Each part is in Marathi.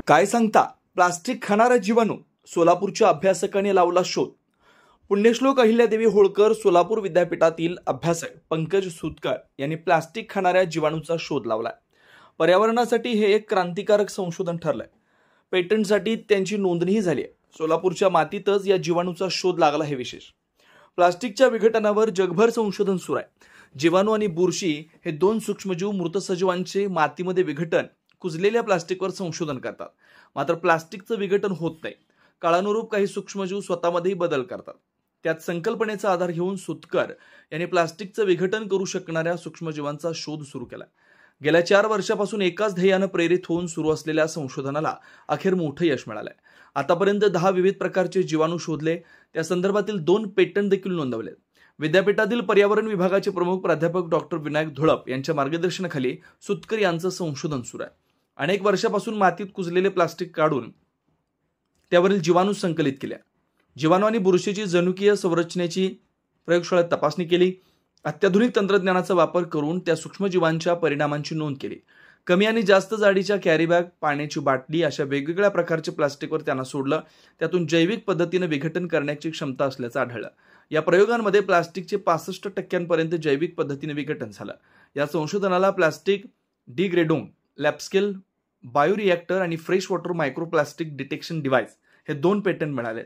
काय सांगता, प्लास्टिक खाणारा जीवाणू, सोलापूरच्या अभ्यासकाने लावला शोध। पुण्यश्लोक अहिल्यादेवी होळकर सोलापूर विद्यापीठातील अभ्यासक पंकज सुतकर यांनी प्लास्टिक खाणाऱ्या जीवाणूचा शोध लावलाय। पर्यावरणासाठी हे एक क्रांतिकारक संशोधन ठरलंय। पेटंटसाठी त्यांची नोंदणीही झाली आहे। सोलापूरच्या मातीतच या जीवाणूचा शोध लागला हे विशेष। प्लास्टिकच्या विघटनावर जगभर संशोधन सुरू आहे। जीवाणू आणि बुरशी हे दोन सूक्ष्मजीव मृत सजीवांचे मातीमध्ये विघटन कुजलेल्या प्लास्टिकवर संशोधन करतात। मात्र प्लास्टिकचं विघटन होत नाही। काळानुरूप काही सूक्ष्मजीव स्वतःमध्येही बदल करतात। त्यात संकल्पनेचा आधार घेऊन सुतकर यांनी प्लास्टिकचं विघटन करू शकणाऱ्या सूक्ष्मजीवांचा शोध सुरू केला। गेल्या 4 वर्षापासून एकाच ध्येयाने प्रेरित होऊन सुरू असलेल्या संशोधनाला अखेर मोठं यश मिळालंय। आतापर्यंत 10 विविध प्रकारचे जीवाणू शोधले, त्या संदर्भातील 2 पेटंट देखील नोंदवले। विद्यापीठातील पर्यावरण विभागाचे प्रमुख प्राध्यापक डॉक्टर विनायक धुळप यांच्या मार्गदर्शनाखाली सुतकर यांचं संशोधन सुरू आहे। अनेक वर्षापासून मातीत कुजलेले प्लास्टिक काढून त्यावरील जीवाणू संकलित केले। जीवाणू आणि बुरशीची जनुकीय संरचनेची प्रयोगशाळेत तपासणी केली। अत्याधुनिक तंत्रज्ञानाचा वापर करून त्या सूक्ष्मजीवांच्या परिणामांची नोंद केली। कमी आणि जास्त जाडीच्या कॅरी बॅग, पाण्याची बाटली अशा वेगवेगळ्या प्रकारचे प्लास्टिकवर त्यांना सोडलं। त्यातून जैविक पद्धतीने विघटन करण्याची क्षमता असल्याचं आढळलं। या प्रयोगांमध्ये प्लास्टिकचे 65% जैविक पद्धतीने विघटन झालं। या संशोधनाला प्लास्टिक डिग्रेडोंग लॅबस्केल बायोरिएक्टर आणि fresh water microplastic detection device हे 2 पेटंट मिळाले।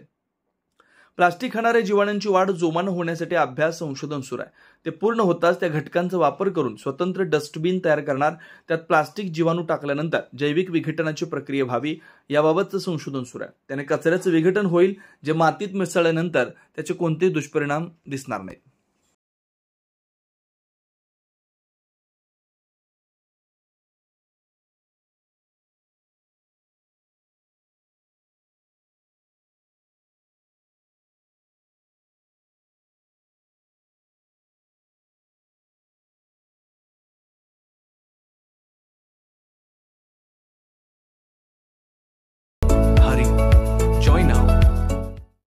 प्लास्टिक खाणाऱ्या जीवाणूंची वाढ जोमानं होण्यासाठी अभ्यास संशोधन सुरू आहे। ते पूर्ण होताच त्या घटकांचा वापर करून स्वतंत्र डस्टबिन तयार करणार। त्यात प्लास्टिक जीवाणू टाकल्यानंतर जैविक विघटनाची प्रक्रिया व्हावी याबाबतचं संशोधन सुरू आहे। त्याने कचऱ्याचं विघटन होईल, जे मातीत मिसळल्यानंतर त्याचे कोणतेही दुष्परिणाम दिसणार नाहीत।